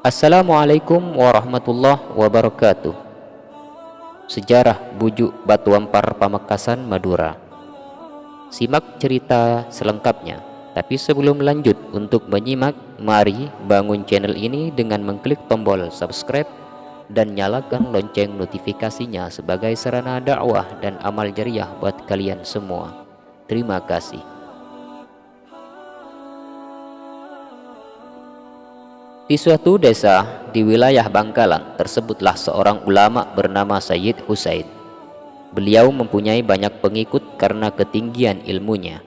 Assalamualaikum warahmatullahi wabarakatuh. Sejarah Bujuk Batu Ampar Pamekasan, Madura. Simak cerita selengkapnya. Tapi sebelum lanjut, untuk menyimak, mari bangun channel ini dengan mengklik tombol subscribe dan nyalakan lonceng notifikasinya sebagai sarana dakwah dan amal jariah buat kalian semua. Terima kasih. Di suatu desa di wilayah Bangkalan tersebutlah seorang ulama bernama Sayyid Husain. Beliau mempunyai banyak pengikut karena ketinggian ilmunya.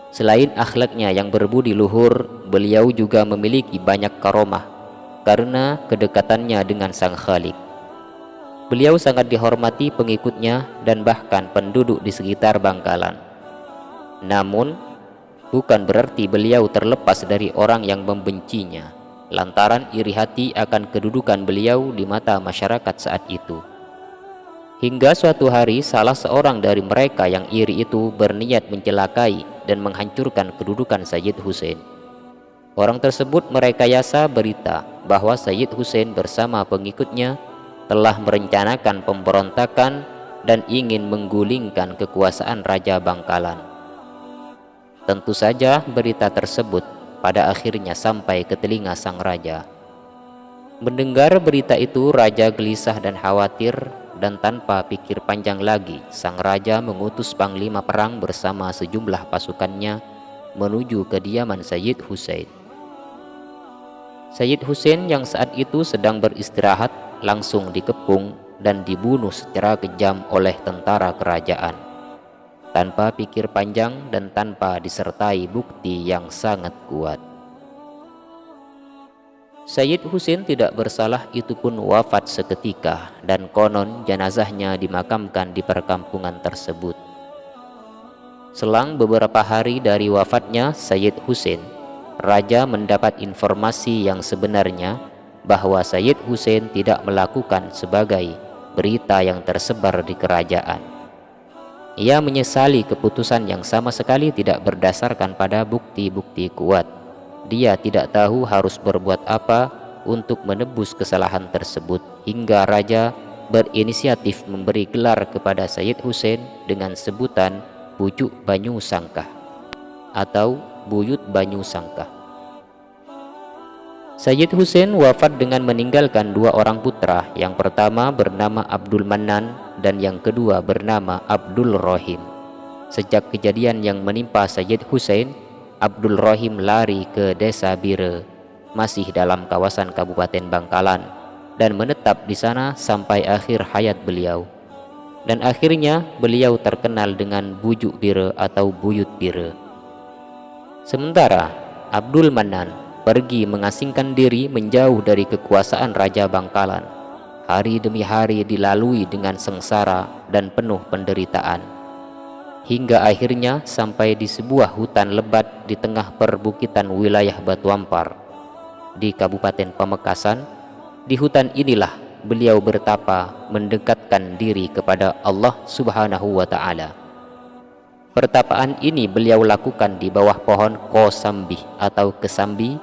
Selain akhlaknya yang berbudi luhur, beliau juga memiliki banyak karomah karena kedekatannya dengan Sang Khalik. Beliau sangat dihormati pengikutnya dan bahkan penduduk di sekitar Bangkalan. Namun, bukan berarti beliau terlepas dari orang yang membencinya, lantaran iri hati akan kedudukan beliau di mata masyarakat saat itu. Hingga suatu hari salah seorang dari mereka yang iri itu berniat mencelakai dan menghancurkan kedudukan Sayyid Husain. Orang tersebut merekayasa berita bahwa Sayyid Husain bersama pengikutnya telah merencanakan pemberontakan dan ingin menggulingkan kekuasaan Raja Bangkalan. Tentu saja berita tersebut pada akhirnya sampai ke telinga sang raja. Mendengar berita itu, raja gelisah dan khawatir, dan tanpa pikir panjang lagi, sang raja mengutus panglima perang bersama sejumlah pasukannya menuju kediaman Sayyid Husain. Sayyid Husain yang saat itu sedang beristirahat langsung dikepung dan dibunuh secara kejam oleh tentara kerajaan, tanpa pikir panjang dan tanpa disertai bukti yang sangat kuat. Sayyid Husain tidak bersalah itu pun wafat seketika, dan konon jenazahnya dimakamkan di perkampungan tersebut. Selang beberapa hari dari wafatnya Sayyid Husain, raja mendapat informasi yang sebenarnya bahwa Sayyid Husain tidak melakukan sebagai berita yang tersebar di kerajaan. Ia menyesali keputusan yang sama sekali tidak berdasarkan pada bukti-bukti kuat. Dia tidak tahu harus berbuat apa untuk menebus kesalahan tersebut, hingga raja berinisiatif memberi gelar kepada Sayyid Husain dengan sebutan Bujuk Banyu Sangkah atau Buyut Banyu Sangkah. Sayyid Husain wafat dengan meninggalkan dua orang putra. Yang pertama bernama Abdul Mannan dan yang kedua bernama Abdul Rohim. Sejak kejadian yang menimpa Sayyid Husain, Abdul Rohim lari ke desa Bire, masih dalam kawasan Kabupaten Bangkalan, dan menetap di sana sampai akhir hayat beliau. Dan akhirnya beliau terkenal dengan Bujuk Bire atau Buyut Bire. Sementara Abdul Mannan pergi mengasingkan diri menjauh dari kekuasaan Raja Bangkalan. Hari demi hari dilalui dengan sengsara dan penuh penderitaan, hingga akhirnya sampai di sebuah hutan lebat di tengah perbukitan wilayah Batu Ampar di Kabupaten Pamekasan. Di hutan inilah beliau bertapa mendekatkan diri kepada Allah Subhanahu wa Ta'ala. Pertapaan ini beliau lakukan di bawah pohon kosambi atau kesambi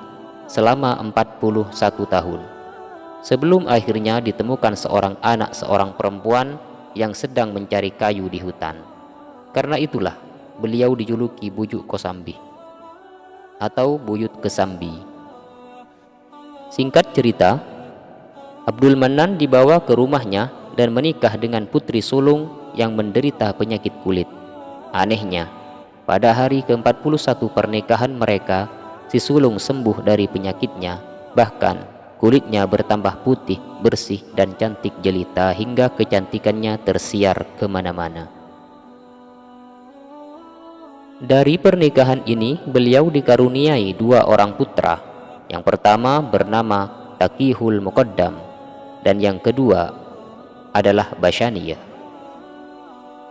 selama 41 tahun, sebelum akhirnya ditemukan seorang anak seorang perempuan yang sedang mencari kayu di hutan. Karena itulah beliau dijuluki Bujuk Kosambi atau Buyut Kesambi. Singkat cerita, Abdul Mannan dibawa ke rumahnya dan menikah dengan putri sulung yang menderita penyakit kulit. Anehnya, pada hari ke-41 pernikahan mereka, si sulung sembuh dari penyakitnya. Bahkan kulitnya bertambah putih, bersih, dan cantik jelita hingga kecantikannya tersiar kemana-mana. Dari pernikahan ini beliau dikaruniai dua orang putra. Yang pertama bernama Taqihul Muqaddam dan yang kedua adalah Bashaniyah.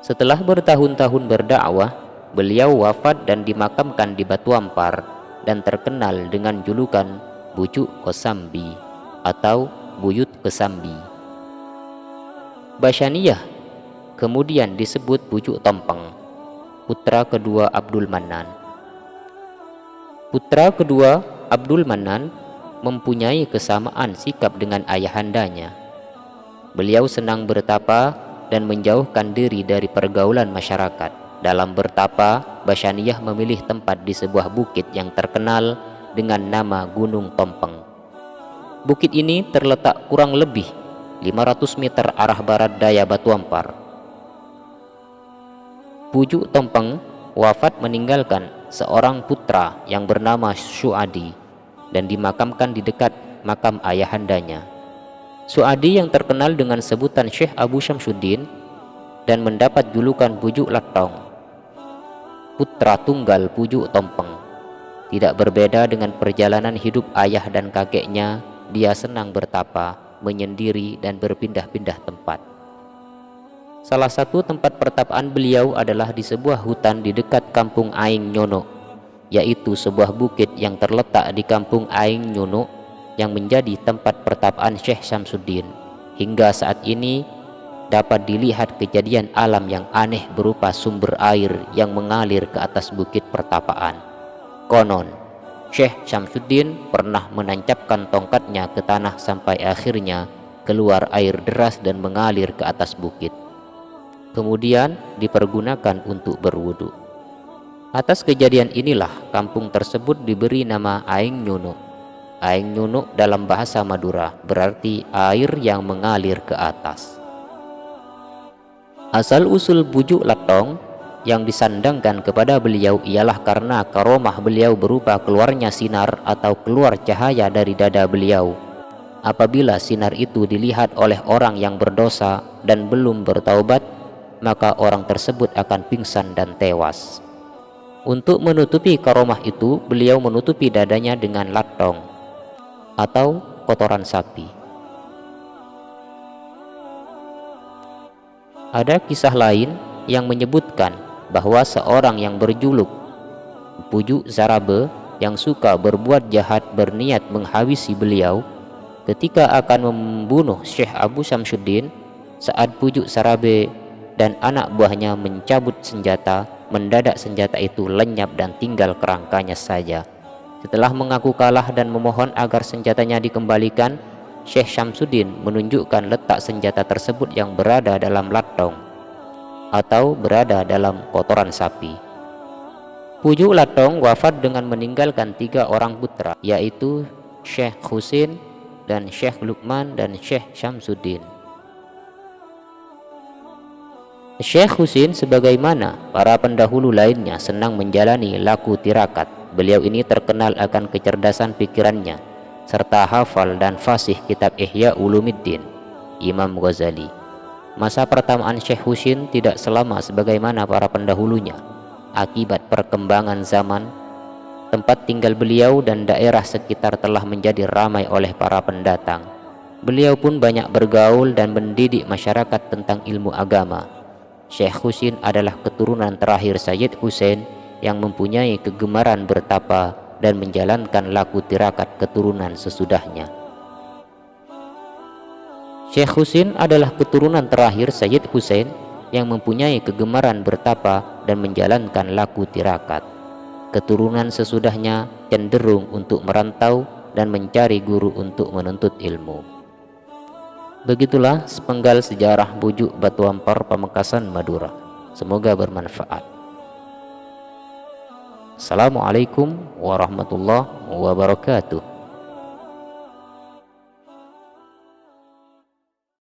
Setelah bertahun-tahun berdakwah, beliau wafat dan dimakamkan di Batu Ampar dan terkenal dengan julukan Bujuk Kosambi atau Buyut Kesambi. Bashaniyah kemudian disebut Bujuk Tompeng, putra kedua Abdul Mannan. Putra kedua Abdul Mannan mempunyai kesamaan sikap dengan ayahandanya. Beliau senang bertapa dan menjauhkan diri dari pergaulan masyarakat. Dalam bertapa, Basyaniyah memilih tempat di sebuah bukit yang terkenal dengan nama Gunung Tompeng. Bukit ini terletak kurang lebih 500 meter arah barat daya Batu Ampar. Pujuk Tompeng wafat meninggalkan seorang putra yang bernama Suadi dan dimakamkan di dekat makam ayahandanya. Suadi yang terkenal dengan sebutan Syekh Abu Syamsuddin dan mendapat julukan Pujuk Latong, putra tunggal Pujuk Tompeng. Tidak berbeda dengan perjalanan hidup ayah dan kakeknya, dia senang bertapa, menyendiri dan berpindah-pindah tempat. Salah satu tempat pertapaan beliau adalah di sebuah hutan di dekat kampung Aing Nyono, yaitu sebuah bukit yang terletak di kampung Aing Nyono yang menjadi tempat pertapaan Syekh Syamsuddin. Hingga saat ini dapat dilihat kejadian alam yang aneh berupa sumber air yang mengalir ke atas bukit pertapaan. Konon, Syekh Syamsuddin pernah menancapkan tongkatnya ke tanah sampai akhirnya keluar air deras dan mengalir ke atas bukit. Kemudian dipergunakan untuk berwudu. Atas kejadian inilah kampung tersebut diberi nama Aing Nyono. Aing Nyono dalam bahasa Madura berarti air yang mengalir ke atas. Asal-usul Pujuk Latong yang disandangkan kepada beliau ialah karena karomah beliau berupa keluarnya sinar atau keluar cahaya dari dada beliau. Apabila sinar itu dilihat oleh orang yang berdosa dan belum bertaubat, maka orang tersebut akan pingsan dan tewas. Untuk menutupi karomah itu, beliau menutupi dadanya dengan latong atau kotoran sapi. Ada kisah lain yang menyebutkan bahwa seorang yang berjuluk Pujuk Zarabe yang suka berbuat jahat berniat menghabisi beliau. Ketika akan membunuh Syekh Abu Syamsuddin, saat Pujuk Zarabe dan anak buahnya mencabut senjata, mendadak senjata itu lenyap dan tinggal kerangkanya saja. Setelah mengaku kalah dan memohon agar senjatanya dikembalikan, Syekh Syamsuddin menunjukkan letak senjata tersebut yang berada dalam latong atau berada dalam kotoran sapi. Pujuk Latong wafat dengan meninggalkan 3 orang putra, yaitu Syekh Husin dan Syekh Lukman dan Syekh Syamsuddin. Syekh Husin sebagaimana para pendahulu lainnya senang menjalani laku tirakat. Beliau ini terkenal akan kecerdasan pikirannya serta hafal dan fasih kitab Ihya Ulumuddin Imam Ghazali. Masa pertamaan Syekh Husin tidak selama sebagaimana para pendahulunya. Akibat perkembangan zaman, tempat tinggal beliau dan daerah sekitar telah menjadi ramai oleh para pendatang. Beliau pun banyak bergaul dan mendidik masyarakat tentang ilmu agama. Syekh Husin adalah keturunan terakhir Sayyid Husain yang mempunyai kegemaran bertapa dan menjalankan laku tirakat keturunan sesudahnya. Syekh Husin adalah keturunan terakhir Sayyid Husain yang mempunyai kegemaran bertapa dan menjalankan laku tirakat. Keturunan sesudahnya cenderung untuk merantau dan mencari guru untuk menuntut ilmu. Begitulah sepenggal sejarah Pujuk Batu Ampar Pamekasan Madura. Semoga bermanfaat. Assalamualaikum warahmatullahi wabarakatuh.